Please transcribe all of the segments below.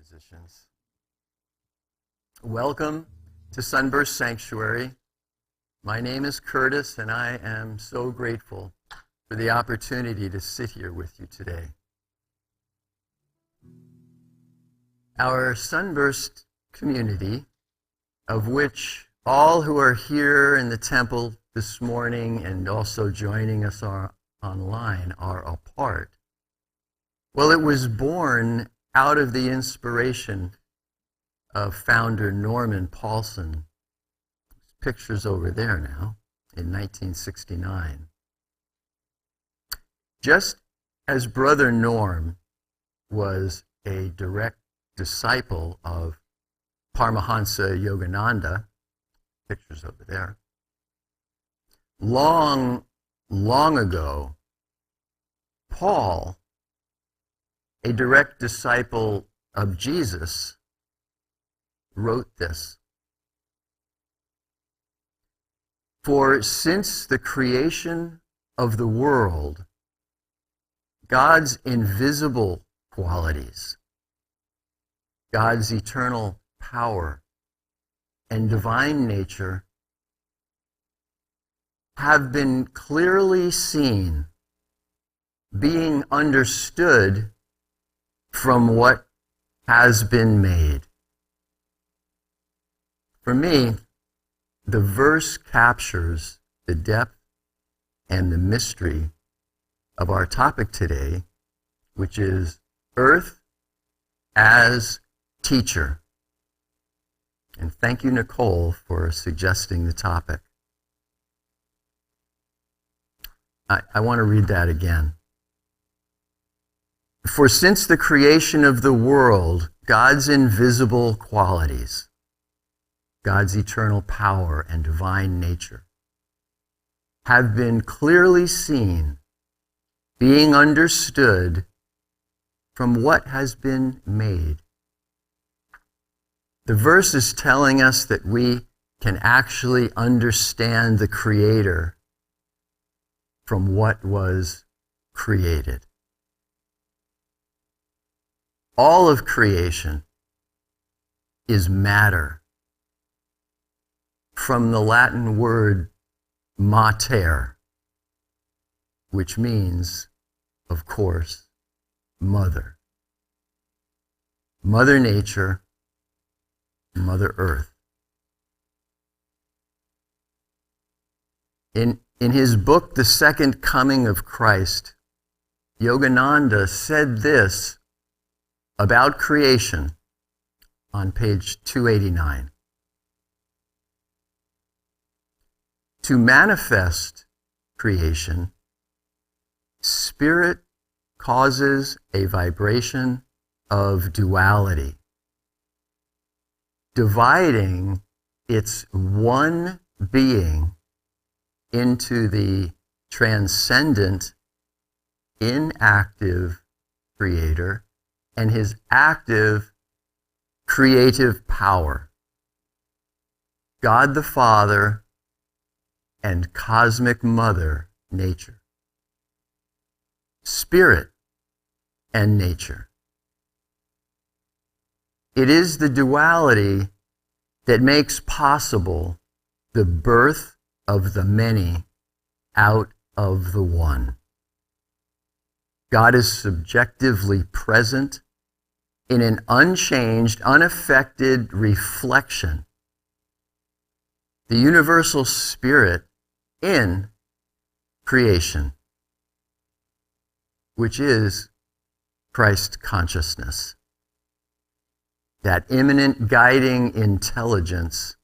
musicians. Welcome to Sunburst Sanctuary. My name is Curtis, and I am so grateful for the opportunity to sit here with you today. Our Sunburst Community, of which all who are here in the temple this morning and also joining us online are a part, well, it was born out of the inspiration of founder Norman Paulsen. Pictures over there now, in 1969. Just as Brother Norm was a direct disciple of Paramahansa Yogananda, pictures over there, long ago, Paul, a direct disciple of Jesus, wrote this. For since the creation of the world, God's invisible qualities, God's eternal power and divine nature have been clearly seen, being understood from what has been made. For me, the verse captures the depth and the mystery of our topic today, which is Earth as Teacher. And thank you, Nicole, for suggesting the topic. I want to read that again. For since the creation of the world, God's invisible qualities, God's eternal power and divine nature, have been clearly seen, being understood from what has been made. The verse is telling us that we can actually understand the Creator from what was created. All of creation is matter, from the Latin word mater, which means, of course, mother. Mother Nature, Mother Earth. In his book, The Second Coming of Christ, Yogananda said this about creation on page 289. To manifest creation, spirit causes a vibration of duality, dividing its one being into the transcendent, inactive Creator and his active, creative power. God the Father and Cosmic Mother Nature. Spirit and nature. It is the duality that makes possible the birth of the many out of the one. God is subjectively present in an unchanged, unaffected reflection. The universal spirit in creation, which is Christ consciousness, that immanent guiding intelligence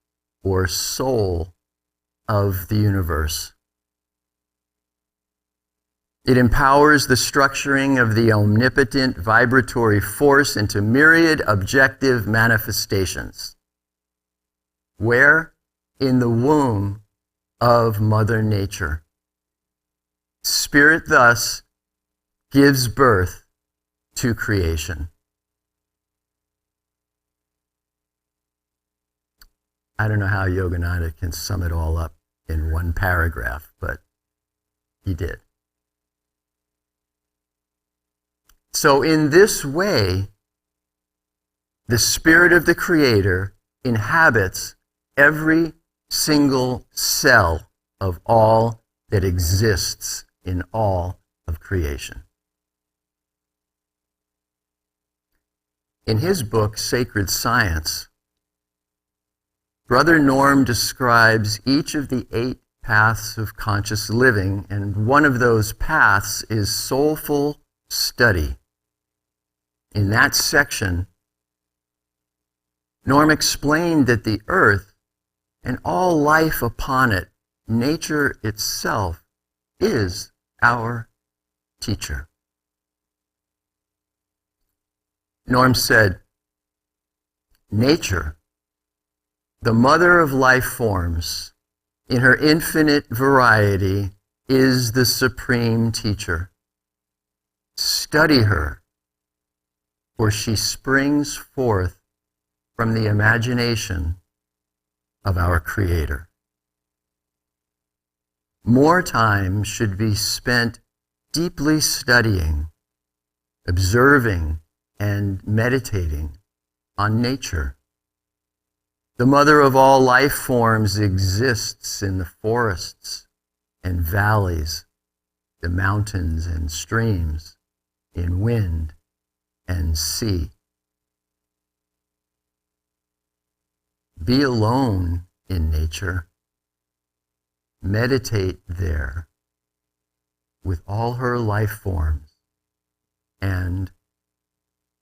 or soul of the universe. It empowers the structuring of the omnipotent vibratory force into myriad objective manifestations. Where? In the womb of Mother Nature. Spirit thus gives birth to creation. I don't know how Yogananda can sum it all up in one paragraph, but he did. So in this way, The Spirit of the Creator inhabits every single cell of all that exists in all of creation. In his book, Sacred Science, Brother Norm describes each of the 8 paths of conscious living, and one of those paths is soulful study. In that section, Norm explained that the earth and all life upon it, nature itself, is our teacher. Norm said, nature, the mother of life forms, in her infinite variety, is the supreme teacher. Study her, for she springs forth from the imagination of our Creator. More time should be spent deeply studying, observing, and meditating on nature. The mother of all life forms exists in the forests and valleys, the mountains and streams, in wind and sea. Be alone in nature. Meditate there with all her life forms and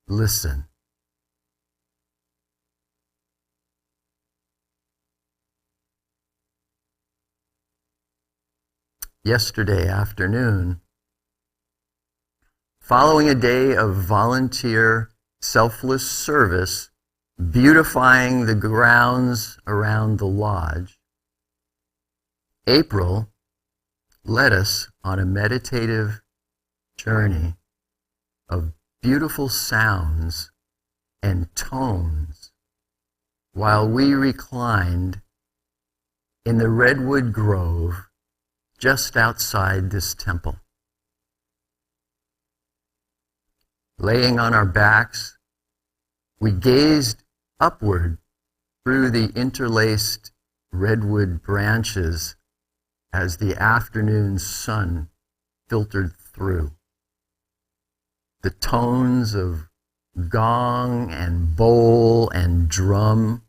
listen. Yesterday afternoon, following a day of volunteer, selfless service, beautifying the grounds around the lodge, April led us on a meditative journey of beautiful sounds and tones while we reclined in the redwood grove just outside this temple. Laying on our backs, we gazed upward through the interlaced redwood branches as the afternoon sun filtered through. The tones of gong and bowl and drum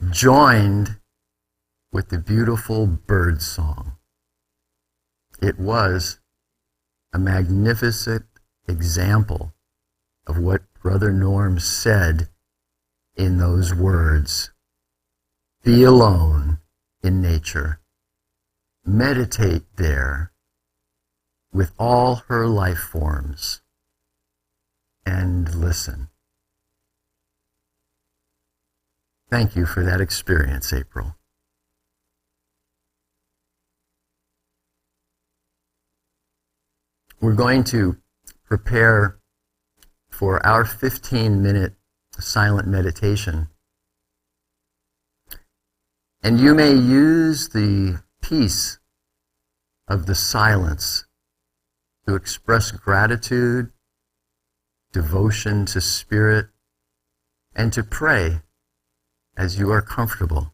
joined with the beautiful bird song. It was a magnificent example of what Brother Norm said in those words. Be alone in nature. Meditate there with all her life forms and listen. Thank you for that experience, April. We're going to prepare for our 15-minute silent meditation. And you may use the peace of the silence to express gratitude, devotion to Spirit, and to pray as you are comfortable.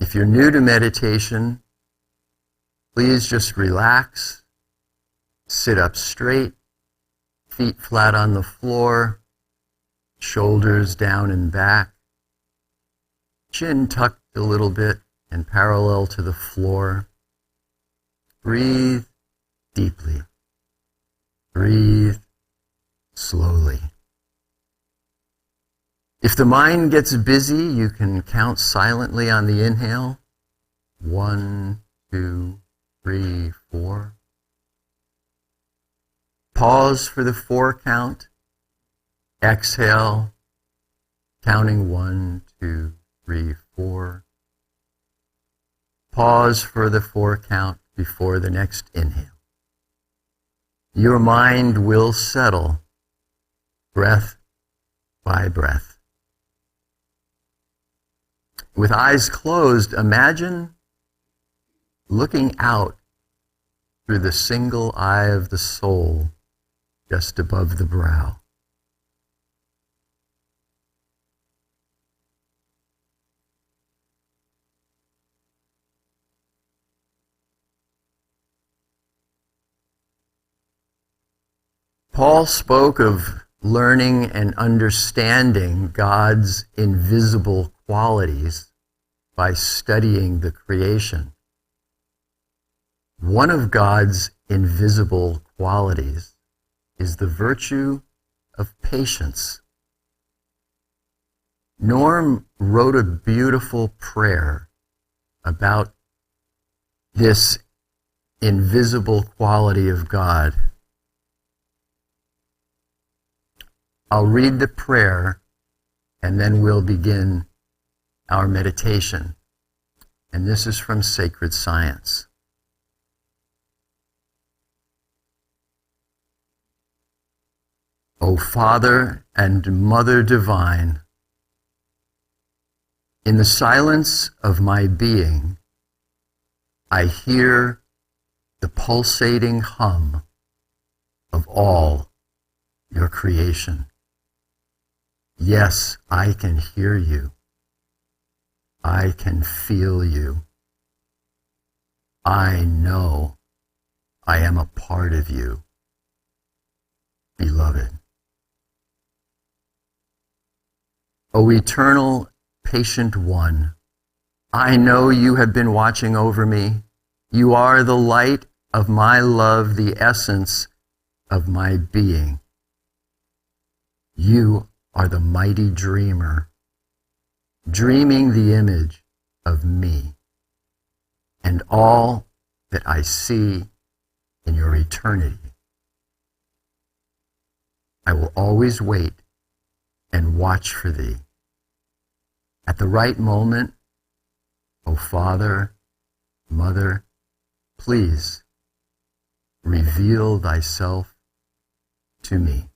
If you're new to meditation, please just relax, sit up straight, feet flat on the floor, shoulders down and back, chin tucked a little bit and parallel to the floor. Breathe deeply. Breathe slowly. If the mind gets busy, you can count silently on the inhale. 1, 2, 3, 4. Pause for the 4 count. Exhale, counting 1, 2, 3, 4. Pause for the 4 count before the next inhale. Your mind will settle breath by breath. With eyes closed, imagine looking out through the single eye of the soul just above the brow. Paul spoke of learning and understanding God's invisible qualities by studying the creation. One of God's invisible qualities is the virtue of patience. Norm wrote a beautiful prayer about this invisible quality of God. I'll read the prayer and then we'll begin our meditation. And this is from Sacred Science. O Father and Mother Divine, in the silence of my being, I hear the pulsating hum of all your creation. Yes, I can hear you. I can feel you. I know I am a part of you, beloved. O eternal, patient one, I know you have been watching over me. You are the light of my love, the essence of my being. You are the mighty dreamer, dreaming the image of me and all that I see in your eternity. I will always wait and watch for thee. At the right moment, O Father, Mother, please reveal thyself to me.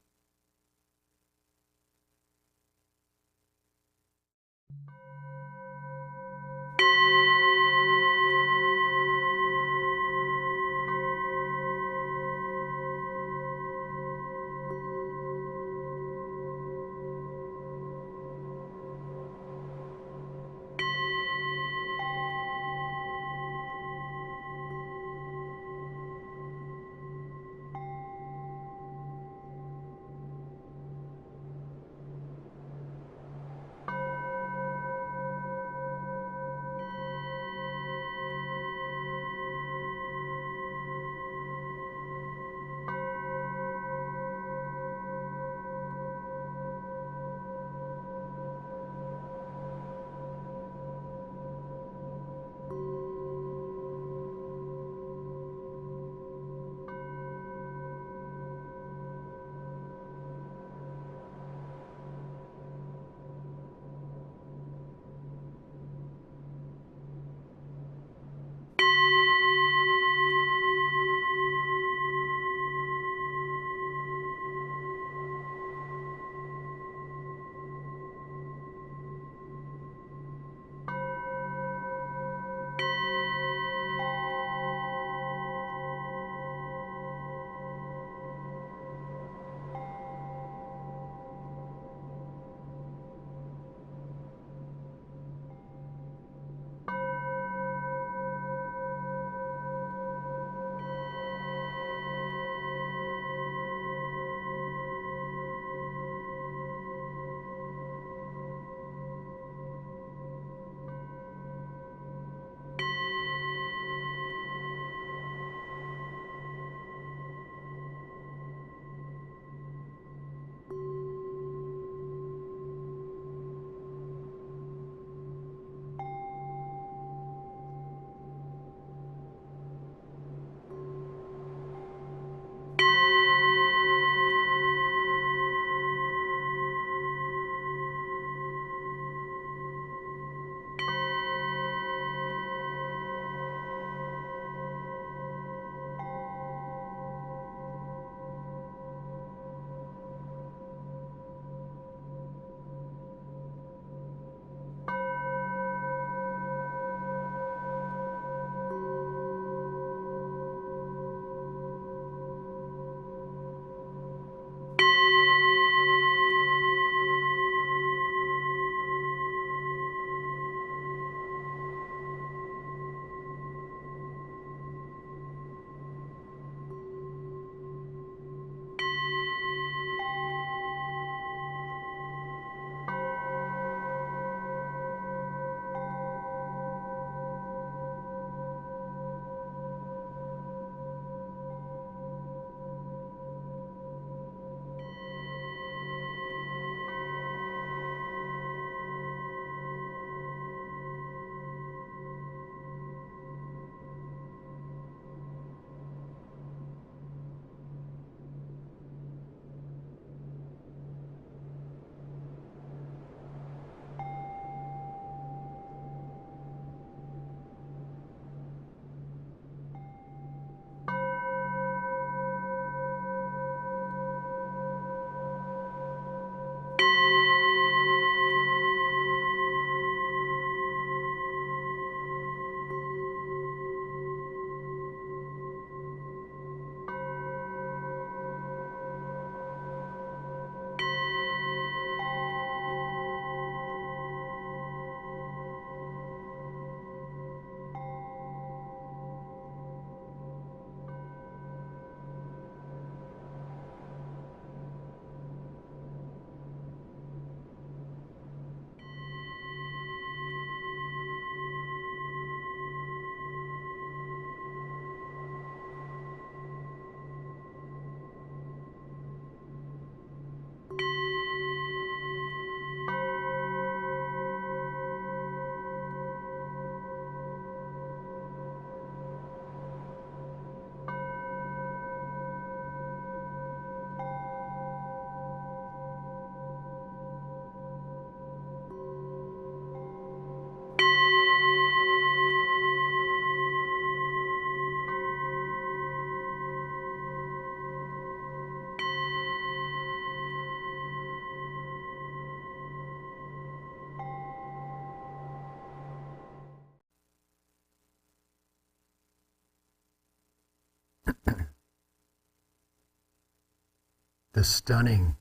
the stunning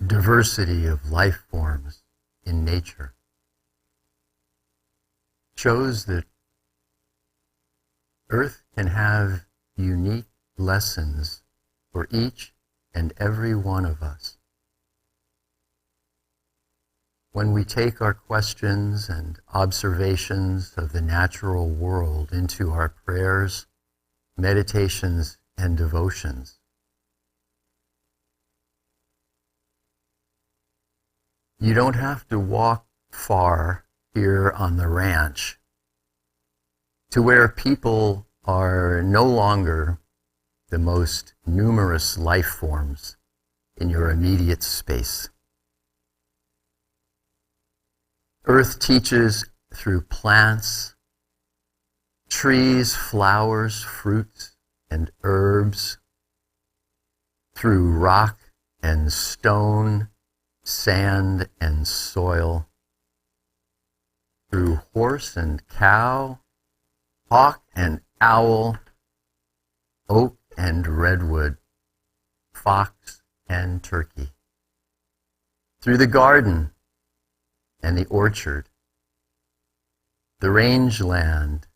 diversity of life forms in nature shows that Earth can have unique lessons for each and every one of us. When we take our questions and observations of the natural world into our prayers, meditations, and devotions, you don't have to walk far here on the ranch to where people are no longer the most numerous life forms in your immediate space. Earth teaches through plants, trees, flowers, fruits, and herbs, through rock and stone, sand and soil, through horse and cow, hawk and owl, oak and redwood, fox and turkey, through the garden and the orchard, the rangeland,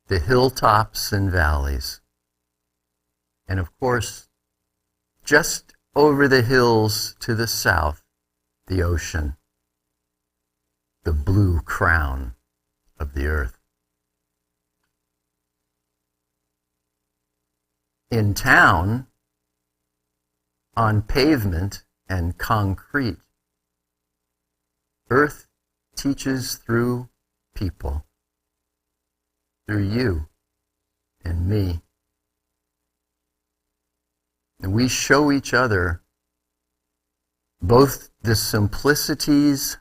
the hilltops and valleys, and of course, just over the hills to the south, the ocean, the blue crown of the earth. In town, on pavement and concrete, Earth teaches through people, through you and me. And we show each other both the simplicities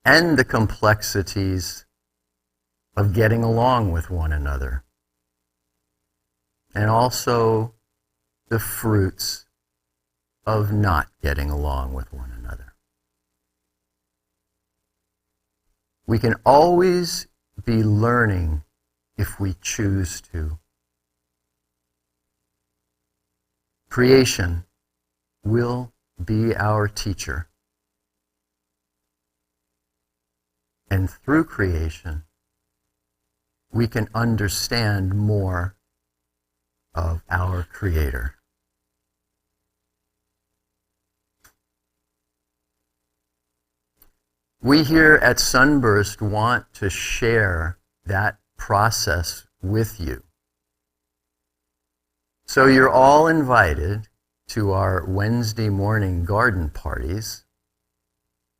and the complexities of getting along with one another, and also the fruits of not getting along with one another. We can always be learning if we choose to. Creation will be our teacher. And through creation, we can understand more of our Creator. We here at Sunburst want to share that process with you. So you're all invited to our Wednesday morning garden parties.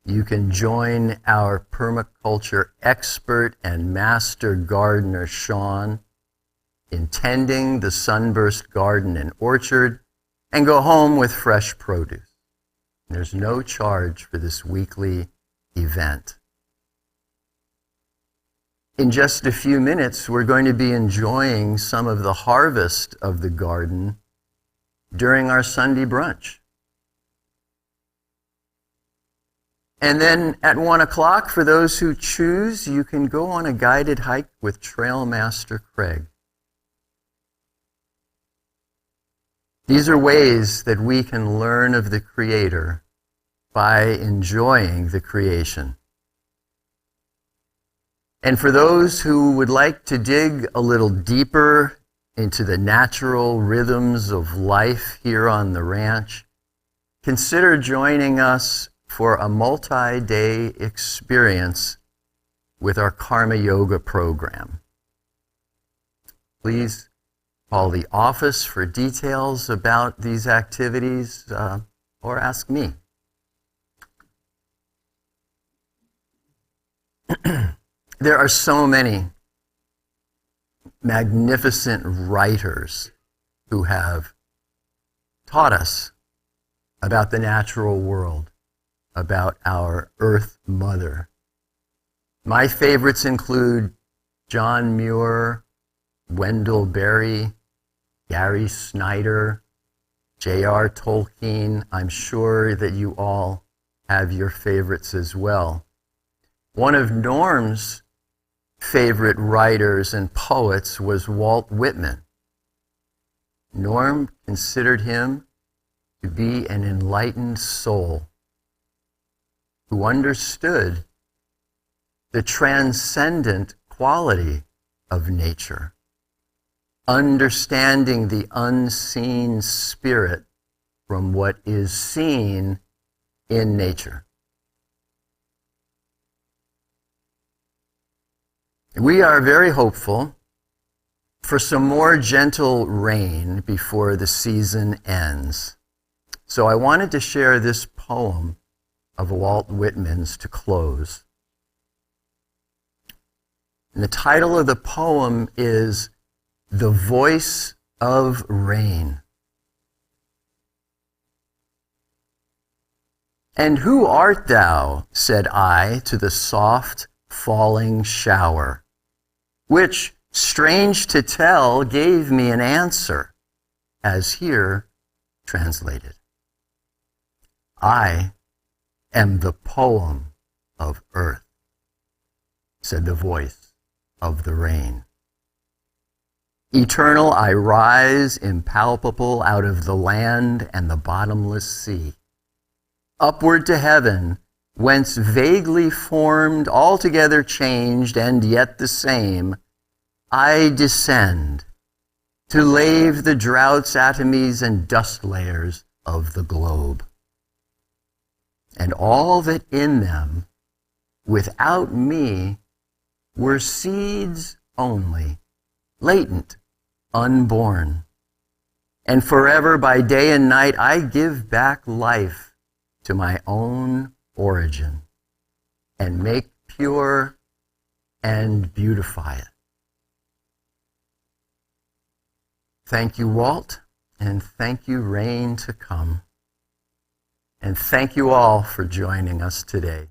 You can join our permaculture expert and master gardener, Sean, in tending the Sunburst garden and orchard, and go home with fresh produce. There's no charge for this weekly event. In just a few minutes, we're going to be enjoying some of the harvest of the garden during our Sunday brunch. And then at 1 o'clock, for those who choose, you can go on a guided hike with Trail Master Craig. These are ways that we can learn of the Creator by enjoying the creation. And for those who would like to dig a little deeper into the natural rhythms of life here on the ranch, consider joining us for a multi-day experience with our Karma Yoga program. Please call the office for details about these activities or ask me. There are so many magnificent writers who have taught us about the natural world, about our Earth Mother. My favorites include John Muir, Wendell Berry, Gary Snyder, J.R. Tolkien. I'm sure that you all have your favorites as well. One of Norm's favorite writers and poets was Walt Whitman. Norm considered him to be an enlightened soul who understood the transcendent quality of nature, understanding the unseen spirit from what is seen in nature. We are very hopeful for some more gentle rain before the season ends. So I wanted to share this poem of Walt Whitman's to close. And the title of the poem is The Voice of Rain. And who art thou, said I to the soft falling shower, which, strange to tell, gave me an answer, as here translated. I am the poem of earth, said the voice of the rain. Eternal I rise, impalpable, out of the land and the bottomless sea. Upward to heaven, whence vaguely formed, altogether changed, and yet the same, I descend to lave the droughts, atomies, and dust layers of the globe. And all that in them, without me, were seeds only, latent, unborn. And forever, by day and night, I give back life to my own origin and make pure and beautify it. Thank you, Walt, and thank you, rain to come. And thank you all for joining us today.